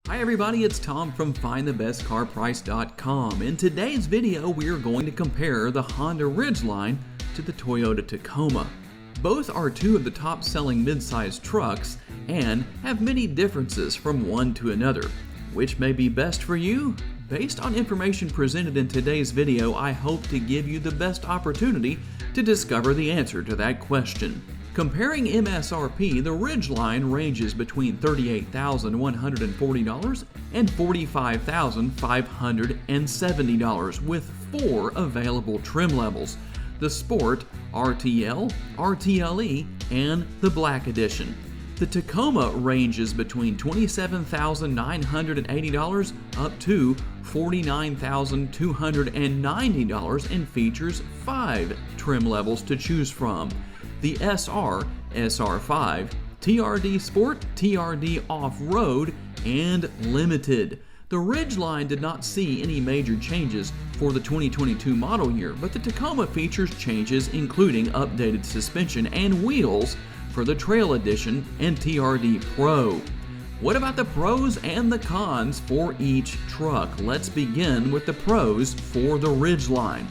Hi everybody, it's Tom from FindTheBestCarPrice.com. In today's video, we are going to compare the Honda Ridgeline to the Toyota Tacoma. Both are two of the top-selling mid-sized trucks and have many differences from one to another. Which may be best for you? Based on information presented in today's video, I hope to give you the best opportunity to discover the answer to that question. Comparing MSRP, the Ridgeline ranges between $38,140 and $45,570 with 4 available trim levels: the Sport, RTL, RTLE, and the Black Edition. The Tacoma ranges between $27,980 up to $49,290 and features 5 trim levels to choose from: the SR, SR5, TRD Sport, TRD Off-Road, and Limited. The Ridgeline did not see any major changes for the 2022 model year, but the Tacoma features changes including updated suspension and wheels for the Trail Edition and TRD Pro. What about the pros and the cons for each truck? Let's begin with the pros for the Ridgeline.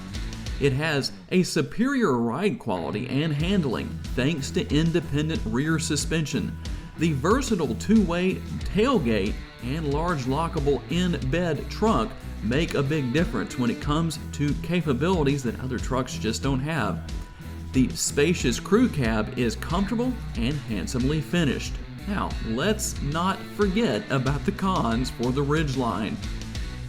It has a superior ride quality and handling thanks to independent rear suspension. The versatile two-way tailgate and large lockable in-bed trunk make a big difference when it comes to capabilities that other trucks just don't have. The spacious crew cab is comfortable and handsomely finished. Now, let's not forget about the cons for the Ridgeline.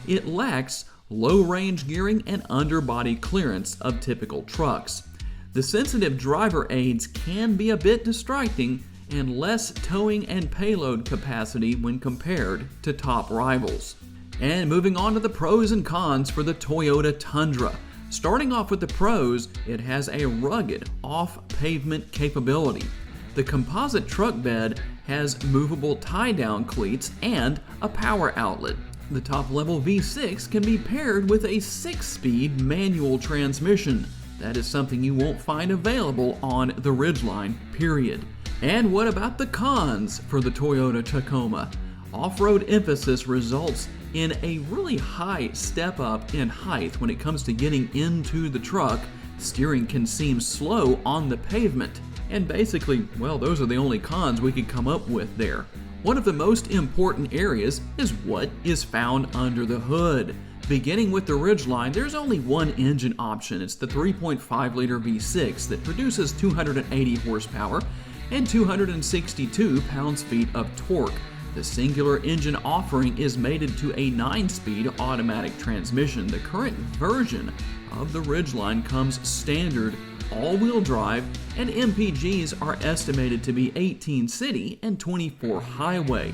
It lacks low-range gearing and underbody clearance of typical trucks. The sensitive driver aids can be a bit distracting and less towing and payload capacity when compared to top rivals. And moving on to the pros and cons for the Toyota Tundra. Starting off with the pros, it has a rugged off-pavement capability. The composite truck bed has movable tie-down cleats and a power outlet. The top-level V6 can be paired with a 6-speed manual transmission. That is something you won't find available on the Ridgeline, period. And what about the cons for the Toyota Tacoma? Off-road emphasis results in a really high step up in height when it comes to getting into the truck. Steering can seem slow on the pavement. And basically, well, those are the only cons we could come up with there. One of the most important areas is what is found under the hood. Beginning with the Ridgeline, there's only one engine option. It's the 3.5-liter V6 that produces 280 horsepower and 262 pounds-feet of torque. The singular engine offering is mated to a 9-speed automatic transmission. The current version of the Ridgeline comes standard all-wheel drive, and MPGs are estimated to be 18 city and 24 highway.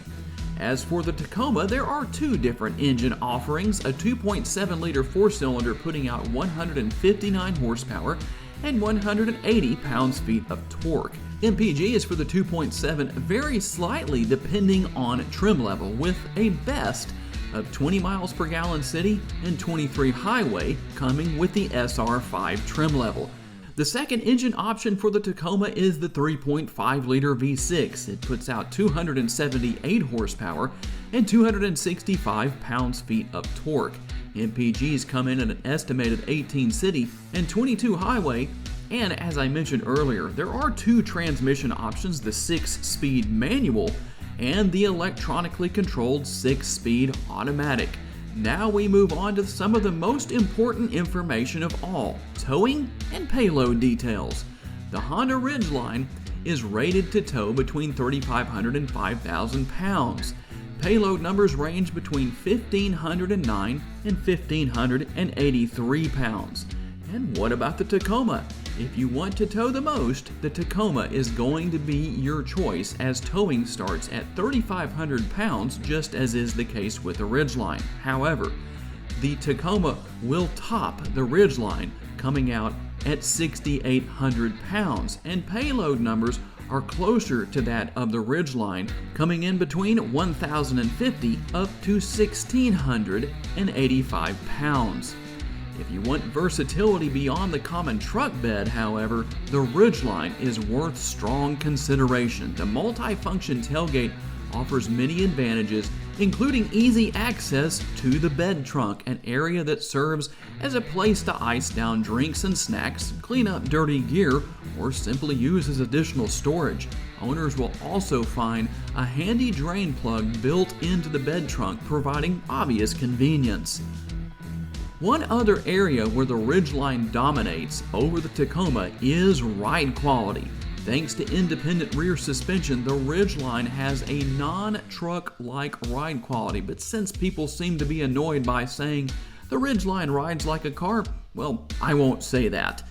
As for the Tacoma, there are 2 different engine offerings: a 2.7-liter 4-cylinder putting out 159 horsepower and 180 pounds-feet of torque. MPG is for the 2.7 vary slightly depending on trim level, with a best of 20 miles per gallon city and 23 highway coming with the SR5 trim level. The second engine option for the Tacoma is the 3.5-liter V6. It puts out 278 horsepower and 265 pounds-feet of torque. MPGs come in at an estimated 18 city and 22 highway, and as I mentioned earlier, there are 2 transmission options: the 6-speed manual and the electronically controlled 6-speed automatic. Now we move on to some of the most important information of all: towing and payload details. The Honda Ridgeline is rated to tow between 3,500 and 5,000 pounds. Payload numbers range between 1,509 and 1,583 pounds. And what about the Tacoma? If you want to tow the most, the Tacoma is going to be your choice, as towing starts at 3,500 pounds, just as is the case with the Ridgeline. However, the Tacoma will top the Ridgeline, coming out at 6,800 pounds, and payload numbers are closer to that of the Ridgeline, coming in between 1,050 up to 1,685 pounds. If you want versatility beyond the common truck bed, however, the Ridgeline is worth strong consideration. The multi-function tailgate offers many advantages including easy access to the bed trunk, an area that serves as a place to ice down drinks and snacks, clean up dirty gear, or simply use as additional storage. Owners will also find a handy drain plug built into the bed trunk, providing obvious convenience. One other area where the Ridgeline dominates over the Tacoma is ride quality. Thanks to independent rear suspension, the Ridgeline has a non-truck-like ride quality, but since people seem to be annoyed by saying the Ridgeline rides like a car, well, I won't say that.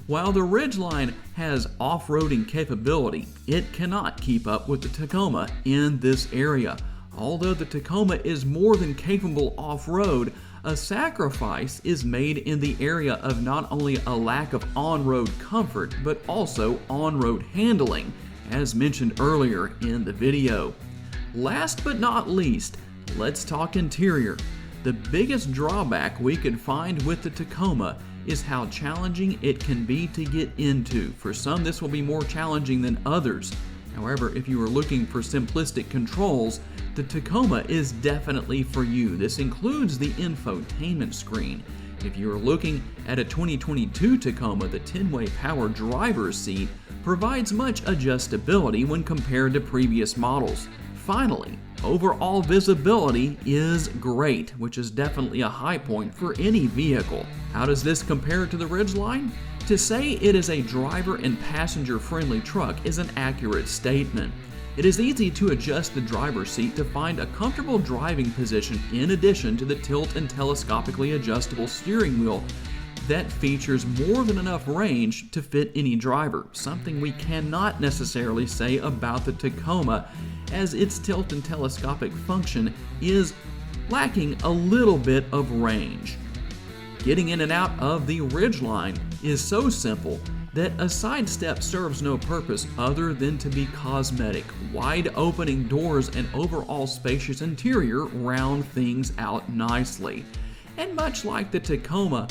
While the Ridgeline has off-roading capability, it cannot keep up with the Tacoma in this area. Although the Tacoma is more than capable off-road, a sacrifice is made in the area of not only a lack of on-road comfort, but also on-road handling, as mentioned earlier in the video. Last but not least, let's talk interior. The biggest drawback we could find with the Tacoma is how challenging it can be to get into. For some, this will be more challenging than others. However, if you are looking for simplistic controls, the Tacoma is definitely for you. This includes the infotainment screen. If you are looking at a 2022 Tacoma, the 10-way power driver's seat provides much adjustability when compared to previous models. Finally, overall visibility is great, which is definitely a high point for any vehicle. How does this compare to the Ridgeline? To say it is a driver and passenger friendly truck is an accurate statement. It is easy to adjust the driver's seat to find a comfortable driving position, in addition to the tilt and telescopically adjustable steering wheel that features more than enough range to fit any driver, something we cannot necessarily say about the Tacoma, as its tilt and telescopic function is lacking a little bit of range. Getting in and out of the Ridgeline is so simple that a side step serves no purpose other than to be cosmetic. Wide opening doors and overall spacious interior round things out nicely. And much like the Tacoma,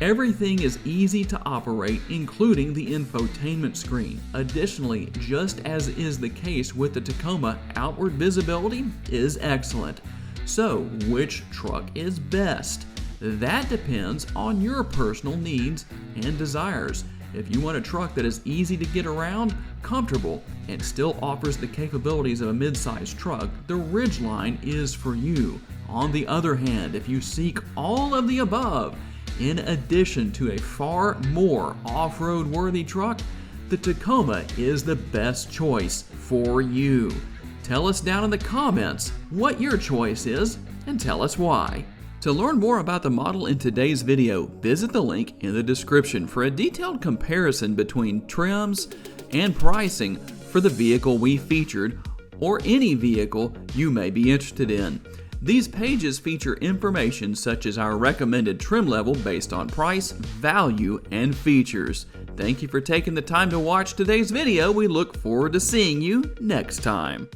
everything is easy to operate, including the infotainment screen. Additionally, just as is the case with the Tacoma, outward visibility is excellent. So, which truck is best? That depends on your personal needs and desires. If you want a truck that is easy to get around, comfortable, and still offers the capabilities of a mid-sized truck, the Ridgeline is for you. On the other hand, if you seek all of the above, in addition to a far more off-road worthy truck, the Tacoma is the best choice for you. Tell us down in the comments what your choice is and tell us why. To learn more about the model in today's video, visit the link in the description for a detailed comparison between trims and pricing for the vehicle we featured or any vehicle you may be interested in. These pages feature information such as our recommended trim level based on price, value, and features. Thank you for taking the time to watch today's video. We look forward to seeing you next time.